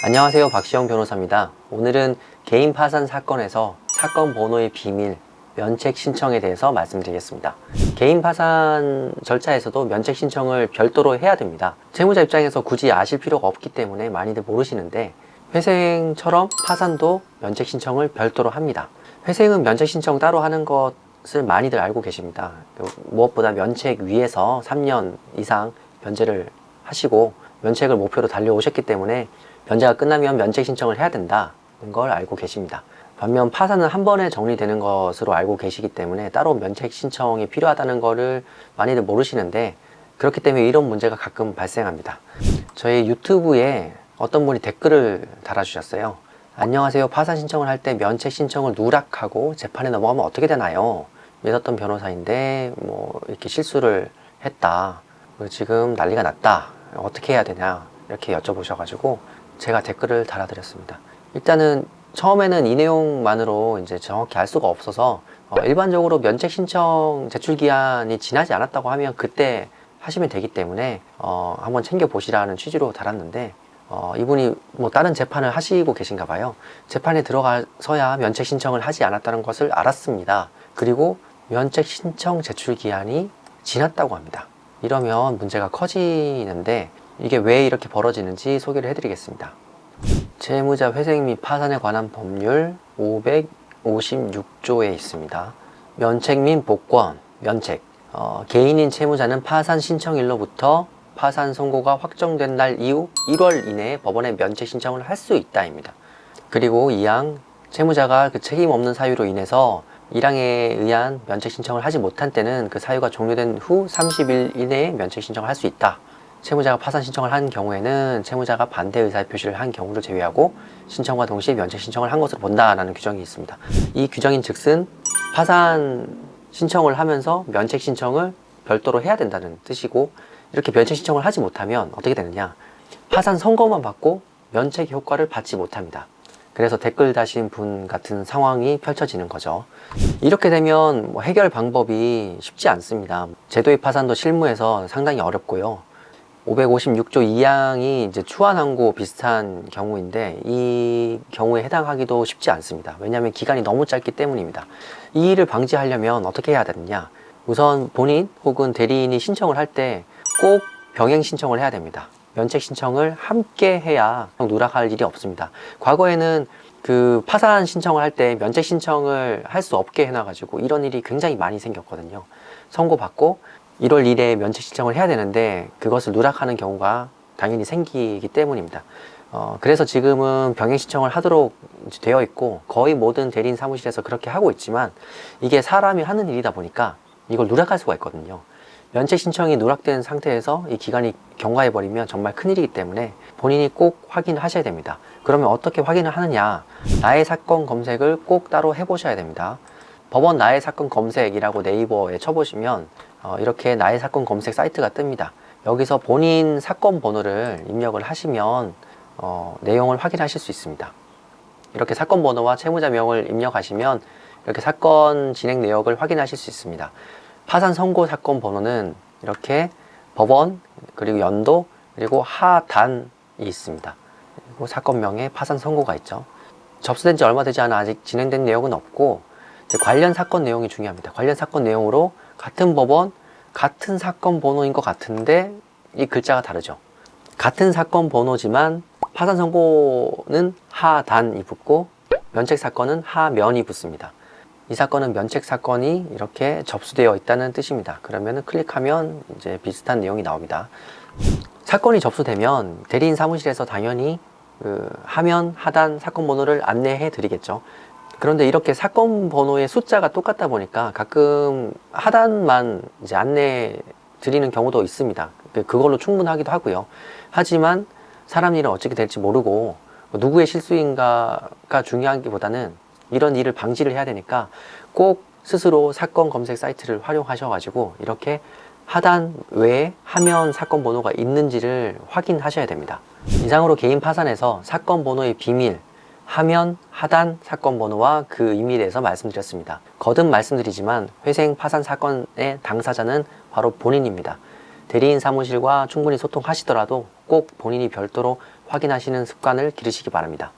안녕하세요, 박시영 변호사입니다. 오늘은 개인 파산 사건에서 사건 번호의 비밀, 면책 신청에 대해서 말씀드리겠습니다. 개인 파산 절차에서도 면책 신청을 별도로 해야 됩니다. 채무자 입장에서 굳이 아실 필요가 없기 때문에 많이들 모르시는데, 회생처럼 파산도 면책 신청을 별도로 합니다. 회생은 면책 신청 따로 하는 것을 많이들 알고 계십니다. 무엇보다 면책 위에서 3년 이상 변제를 하시고 면책을 목표로 달려오셨기 때문에 변제가 끝나면 면책 신청을 해야 된다는 걸 알고 계십니다. 반면 파산은 한 번에 정리되는 것으로 알고 계시기 때문에 따로 면책 신청이 필요하다는 거를 많이들 모르시는데, 그렇기 때문에 이런 문제가 가끔 발생합니다. 저희 유튜브에 어떤 분이 댓글을 달아주셨어요. 안녕하세요, 파산 신청을 할 때 면책 신청을 누락하고 재판에 넘어가면 어떻게 되나요? 믿었던 변호사인데 이렇게 실수를 했다, 지금 난리가 났다, 어떻게 해야 되냐, 이렇게 여쭤보셔가지고 제가 댓글을 달아드렸습니다. 일단은 처음에는 이 내용만으로 이제 정확히 알 수가 없어서 일반적으로 면책 신청 제출 기한이 지나지 않았다고 하면 그때 하시면 되기 때문에 한번 챙겨 보시라는 취지로 달았는데, 이분이 다른 재판을 하시고 계신가 봐요. 재판에 들어가서야 면책 신청을 하지 않았다는 것을 알았습니다. 그리고 면책 신청 제출 기한이 지났다고 합니다. 이러면 문제가 커지는데, 이게 왜 이렇게 벌어지는지 소개를 해드리겠습니다. 채무자 회생 및 파산에 관한 법률 556조에 있습니다. 면책 및 복권, 면책. 개인인 채무자는 파산 신청일로부터 파산 선고가 확정된 날 이후 1월 이내에 법원에 면책 신청을 할 수 있다입니다. 그리고 2항, 채무자가 그 책임 없는 사유로 인해서 1항에 의한 면책 신청을 하지 못한 때는 그 사유가 종료된 후 30일 이내에 면책 신청을 할 수 있다. 채무자가 파산 신청을 한 경우에는 채무자가 반대 의사 표시를 한 경우를 제외하고 신청과 동시에 면책 신청을 한 것으로 본다라는 규정이 있습니다. 이 규정인 즉슨 파산 신청을 하면서 면책 신청을 별도로 해야 된다는 뜻이고, 이렇게 면책 신청을 하지 못하면 어떻게 되느냐, 파산 선고만 받고 면책 효과를 받지 못합니다. 그래서 댓글 다신 분 같은 상황이 펼쳐지는 거죠. 이렇게 되면 해결 방법이 쉽지 않습니다. 제도의 파산도 실무에서 상당히 어렵고요. 556조 2항이 이제 추한항고 비슷한 경우인데, 이 경우에 해당하기도 쉽지 않습니다. 왜냐하면 기간이 너무 짧기 때문입니다. 이 일을 방지하려면 어떻게 해야 되느냐, 우선 본인 혹은 대리인이 신청을 할 때 꼭 병행 신청을 해야 됩니다. 면책 신청을 함께 해야 누락할 일이 없습니다. 과거에는 그 파산 신청을 할 때 면책 신청을 할 수 없게 해놔가지고 이런 일이 굉장히 많이 생겼거든요. 선고받고 1월 1일에 면책 신청을 해야 되는데 그것을 누락하는 경우가 당연히 생기기 때문입니다. 그래서 지금은 병행 신청을 하도록 되어 있고, 거의 모든 대리인 사무실에서 그렇게 하고 있지만, 이게 사람이 하는 일이다 보니까 이걸 누락할 수가 있거든요. 면책 신청이 누락된 상태에서 이 기간이 경과해 버리면 정말 큰일이기 때문에 본인이 꼭 확인을 하셔야 됩니다. 그러면 어떻게 확인을 하느냐, 나의 사건 검색을 꼭 따로 해보셔야 됩니다. 법원 나의 사건 검색이라고 네이버에 쳐보시면 이렇게 나의 사건 검색 사이트가 뜹니다. 여기서 본인 사건 번호를 입력을 하시면 내용을 확인하실 수 있습니다. 이렇게 사건 번호와 채무자명을 입력하시면 이렇게 사건 진행 내역을 확인하실 수 있습니다. 파산 선고 사건 번호는 이렇게 법원, 그리고 연도, 그리고 하단이 있습니다. 그리고 사건명에 파산 선고가 있죠. 접수된 지 얼마 되지 않아 아직 진행된 내역은 없고, 관련 사건 내용이 중요합니다. 관련 사건 내용으로 같은 법원, 같은 사건 번호인 것 같은데 이 글자가 다르죠. 같은 사건 번호지만 파산 선고는 하단이 붙고 면책 사건은 하면이 붙습니다. 이 사건은 면책 사건이 이렇게 접수되어 있다는 뜻입니다. 그러면 클릭하면 이제 비슷한 내용이 나옵니다. 사건이 접수되면 대리인 사무실에서 당연히 하면, 하단, 사건 번호를 안내해 드리겠죠. 그런데 이렇게 사건 번호의 숫자가 똑같다 보니까 가끔 하단만 이제 안내 드리는 경우도 있습니다. 그걸로 충분하기도 하고요. 하지만 사람 일은 어떻게 될지 모르고 누구의 실수인가가 중요하기보다는 이런 일을 방지를 해야 되니까 꼭 스스로 사건 검색 사이트를 활용하셔가지고 이렇게 하단 외에 하면 사건 번호가 있는지를 확인하셔야 됩니다. 이상으로 개인 파산에서 사건 번호의 비밀, 하면, 하단, 사건 번호와 그 의미에 대해서 말씀드렸습니다. 거듭 말씀드리지만 회생 파산 사건의 당사자는 바로 본인입니다. 대리인 사무실과 충분히 소통하시더라도 꼭 본인이 별도로 확인하시는 습관을 기르시기 바랍니다.